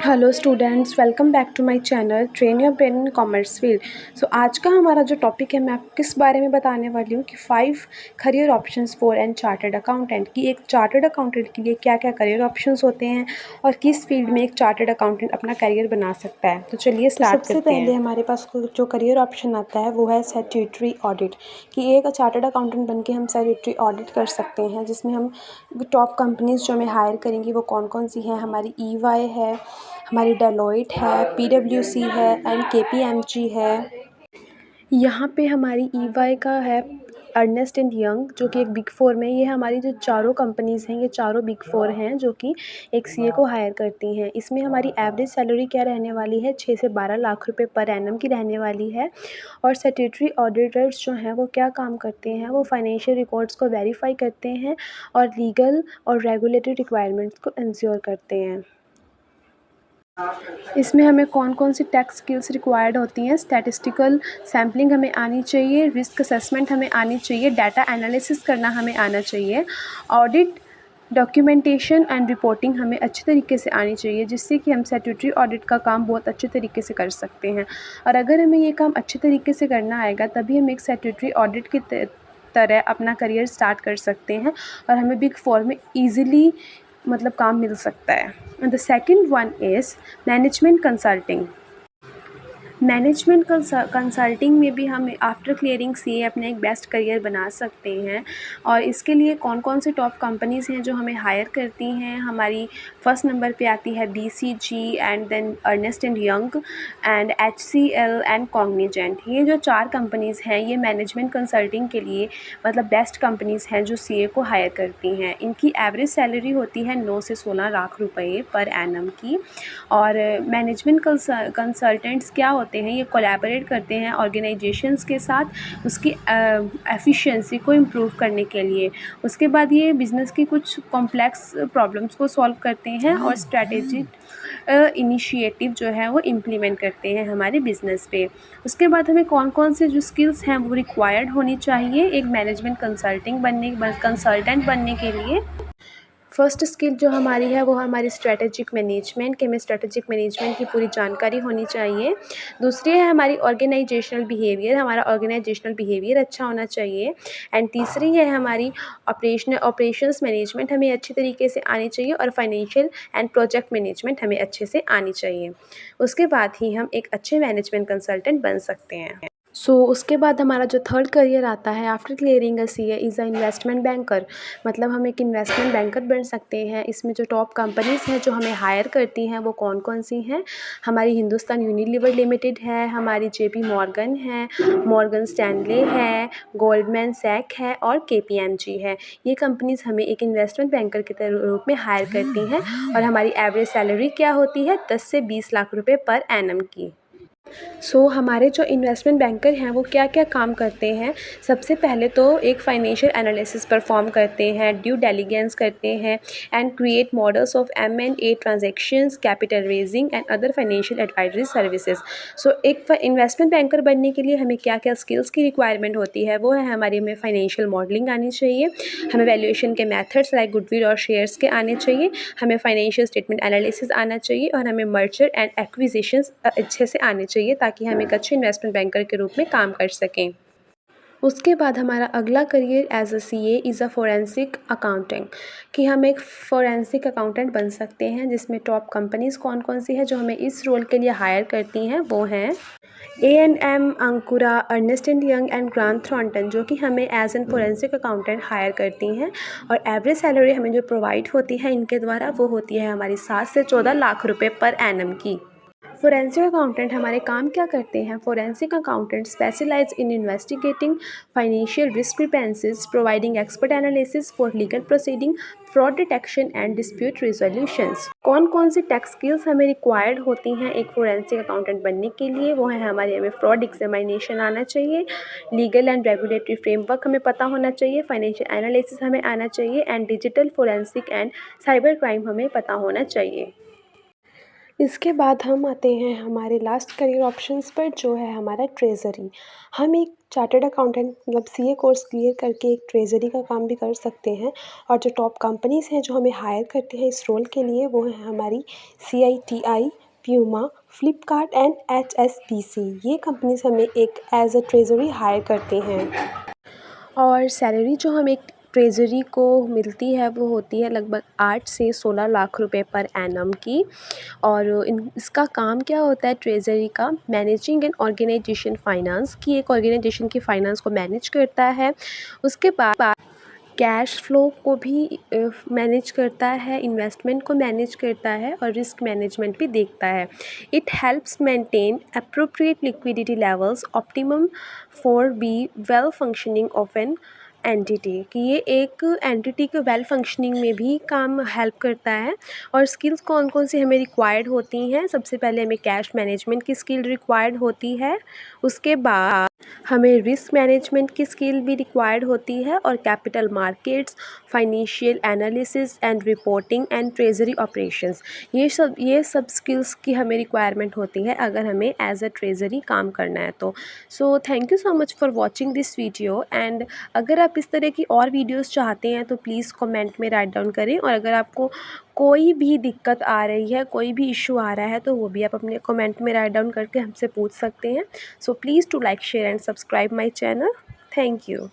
Hello students, welcome back to my channel train your brain in commerce field. So आज का हमारा जो topic है, मैं आपको किस बारे में बताने वाली हूँ कि 5 career options for an chartered accountant, कि एक चार्टर्ड अकाउंटेंट के लिए क्या क्या करियर ऑप्शंस होते हैं और किस फील्ड में एक चार्टर्ड अकाउंटेंट अपना करियर बना सकता है। तो चलिए स्टार्ट करते हैं। सबसे पहले हमारे पास जो करियर ऑप्शन आता है वो है स्टैट्यूटरी ऑडिट, कि एक चार्टर्ड अकाउंटेंट बन के हम स्टैट्यूटरी ऑडिट कर सकते हैं, जिसमें हम टॉप कंपनीज़ जो हमें हायर करेंगी वो कौन कौन सी हैं। हमारी EY है, हमारी डेलॉयट है, PwC है एंड KPMG है। यहाँ पे हमारी EY का है अर्नेस्ट एंड यंग, जो कि एक बिग फोर में, ये हमारी जो चारों कंपनीज़ हैं ये चारों बिग फोर हैं जो कि एक CA को हायर करती हैं। इसमें हमारी एवरेज सैलरी क्या रहने वाली है, 6 से 12 लाख रुपए पर एनम की रहने वाली है। और स्टैट्यूटरी ऑडिटर्स जो हैं वो क्या काम करते हैं, वो फाइनेंशियल रिकॉर्ड्स को वेरीफाई करते हैं और लीगल और रेगुलेटरी रिक्वायरमेंट्स को इंश्योर करते हैं। इसमें हमें कौन कौन सी टैक्स स्किल्स रिक्वायर्ड होती हैं, स्टैटिस्टिकल सैम्पलिंग हमें आनी चाहिए, रिस्क असेसमेंट हमें आनी चाहिए, डाटा एनालिसिस करना हमें आना चाहिए, ऑडिट डॉक्यूमेंटेशन एंड रिपोर्टिंग हमें अच्छे तरीके से आनी चाहिए, जिससे कि हम स्टैट्यूटरी ऑडिट का काम बहुत अच्छे तरीके से कर सकते हैं। और अगर हमें ये काम अच्छे तरीके से करना आएगा तभी हम एक स्टैट्यूटरी ऑडिट की तरह अपना करियर स्टार्ट कर सकते हैं और हमें बिग फोर में ईजिली मतलब काम मिल सकता है। And the second one is management consulting. Management consulting में भी हम आफ्टर क्लियरिंग CA अपना एक बेस्ट करियर बना सकते हैं। और इसके लिए कौन कौन सी टॉप कंपनीज़ हैं जो हमें हायर करती हैं। हमारी फर्स्ट नंबर पे आती है BCG and then Ernst and Young and HCL and Cognizant. ये जो 4 कंपनीज़ हैं ये मैनेजमेंट कंसल्टिंग के लिए मतलब बेस्ट कंपनीज़ हैं जो CA को हायर करती हैं। इनकी एवरेज सैलरी होती है 9 से 16 लाख रुपए पर एनम की। और मैनेजमेंट कंसल्टेंट्स क्या होते हैं, ये कोलैबोरेट करते हैं ऑर्गेनाइजेशंस के साथ उसकी एफिशिएंसी को इम्प्रूव करने के लिए। उसके बाद ये बिज़नेस की कुछ कॉम्प्लेक्स प्रॉब्लम्स को सॉल्व करते हैं और स्ट्रैटेजिक इनिशिएटिव जो है वो इम्प्लीमेंट करते हैं हमारे बिज़नेस पे। उसके बाद हमें कौन कौन से जो स्किल्स हैं वो रिक्वायर्ड होनी चाहिए एक मैनेजमेंट कंसल्टेंट बनने के लिए। फर्स्ट स्किल जो हमारी है वो हमारी स्ट्रैटेजिक मैनेजमेंट, कि हमें स्ट्रैटेजिक मैनेजमेंट की पूरी जानकारी होनी चाहिए। दूसरी है हमारी ऑर्गेनाइजेशनल बिहेवियर, हमारा ऑर्गेनाइजेशनल बिहेवियर अच्छा होना चाहिए। एंड तीसरी है हमारी ऑपरेशंस मैनेजमेंट, हमें अच्छी तरीके से आनी चाहिए। और फाइनेंशियल एंड प्रोजेक्ट मैनेजमेंट हमें अच्छे से आनी चाहिए। उसके बाद ही हम एक अच्छे मैनेजमेंट कंसल्टेंट बन सकते हैं। उसके बाद हमारा जो थर्ड करियर आता है after clearing CA is a investment banker, मतलब हम एक इन्वेस्टमेंट बैंकर बन सकते हैं। इसमें जो टॉप कंपनीज़ हैं जो हमें हायर करती हैं वो कौन कौन सी हैं, हमारी हिंदुस्तान यूनिलीवर लिमिटेड है, हमारी JP मॉर्गन है, मॉर्गन स्टैनले है, गोल्डमैन सैक है और KPMG है। ये कंपनीज़ हमें एक इन्वेस्टमेंट बैंकर के रूप में हायर करती हैं और हमारी एवरेज सैलरी क्या होती है 10 से 20 लाख रुपए पर एनम की। हमारे जो इन्वेस्टमेंट बैंकर हैं वो क्या क्या काम करते हैं, सबसे पहले तो एक फाइनेंशियल एनालिसिस परफॉर्म करते हैं, ड्यू डिलिजेंस करते हैं and create models of M&A transactions, capital raising and other financial advisory services. एक इन्वेस्टमेंट बैंकर बनने के लिए हमें क्या क्या स्किल्स की रिक्वायरमेंट होती है, वो है हमें फाइनेंशियल मॉडलिंग आनी चाहिए, हमें वैल्यूएशन के मेथड्स लाइक गुडविल और शेयर्स के आने चाहिए, हमें फाइनेंशियल स्टेटमेंट एनालिसिस आना चाहिए और हमें मर्जर एंड एक्विजिशंस अच्छे से आने चाहिए ताकि हम एक अच्छे इन्वेस्टमेंट बैंकर के रूप में काम कर सकें। उसके बाद हमारा अगला career as a CA is a forensic accountant, कि हम एक फोरेंसिक अकाउंटेंट बन सकते हैं, जिसमें टॉप कंपनीज़ कौन कौन सी है जो हमें इस रोल के लिए हायर करती हैं, वो हैं A&M, Ankura, Ernst and Young and Grant Thornton, जो कि हमें as an forensic accountant hire करती हैं। और एवरेज सैलरी हमें जो प्रोवाइड होती है इनके द्वारा वो होती है हमारी 7 से 14 लाख रुपए पर एनम की। फोरेंसिक अकाउंटेंट हमारे काम क्या करते हैं, forensic accountant specialise in investigating financial discrepancies, providing expert analysis for legal proceeding, fraud detection and dispute resolutions. कौन कौन सी टैक्स स्किल्स हमें रिक्वायर्ड होती हैं एक फोरेंसिक अकाउंटेंट बनने के लिए, वो है हमें फ्रॉड एग्जामिनेशन आना चाहिए, लीगल एंड रेगुलेटरी फ्रेमवर्क हमें पता होना चाहिए, फाइनेंशियल एनालिसिस हमें आना चाहिए and digital forensic and cyber crime हमें पता होना चाहिए। इसके बाद हम आते हैं हमारे लास्ट करियर ऑप्शंस पर, जो है हमारा ट्रेज़री। हम एक चार्टर्ड अकाउंटेंट मतलब सीए कोर्स क्लियर करके एक ट्रेज़री का काम भी कर सकते हैं। और जो टॉप कंपनीज़ हैं जो हमें हायर करते हैं इस रोल के लिए, वो है हमारी CITI, Puma, Flipkart and HSBC। ये कंपनीज़ हमें एक एज अ ट्रेज़री हायर करते हैं। और सैलरी जो हमें ट्रेज़री को मिलती है वो होती है लगभग 8 से 16 लाख रुपए पर एनम की। और इसका काम क्या होता है ट्रेज़री का, मैनेजिंग एंड ऑर्गेनाइजेशन फाइनेंस की, एक ऑर्गेनाइजेशन की फाइनेंस को मैनेज करता है। उसके बाद कैश फ्लो को भी मैनेज करता है, इन्वेस्टमेंट को मैनेज करता है और रिस्क मैनेजमेंट भी देखता है। It helps maintain appropriate liquidity levels optimum for be well functioning of an entity, कि ये एक एंटिटी के वेल फंक्शनिंग में भी काम हेल्प करता है। और स्किल्स कौन कौन सी हमें रिक्वायर्ड होती हैं, सबसे पहले हमें कैश मैनेजमेंट की स्किल रिक्वायर्ड होती है। उसके बाद हमें रिस्क मैनेजमेंट की स्किल भी रिक्वायर्ड होती है और capital markets, financial analysis and reporting and treasury operations, ये सब स्किल्स की हमें रिक्वायरमेंट होती है अगर हमें एज अ ट्रेजरी काम करना है तो। So thank you so much for watching this video. And अगर आप इस तरह की और वीडियोज़ चाहते हैं तो प्लीज़ कमेंट में राइट डाउन करें। और अगर आपको कोई भी दिक्कत आ रही है, कोई भी इशू आ रहा है, तो वो भी आप अपने कमेंट में राइट डाउन करके हमसे पूछ सकते हैं। So please do like, share and subscribe my channel. Thank you.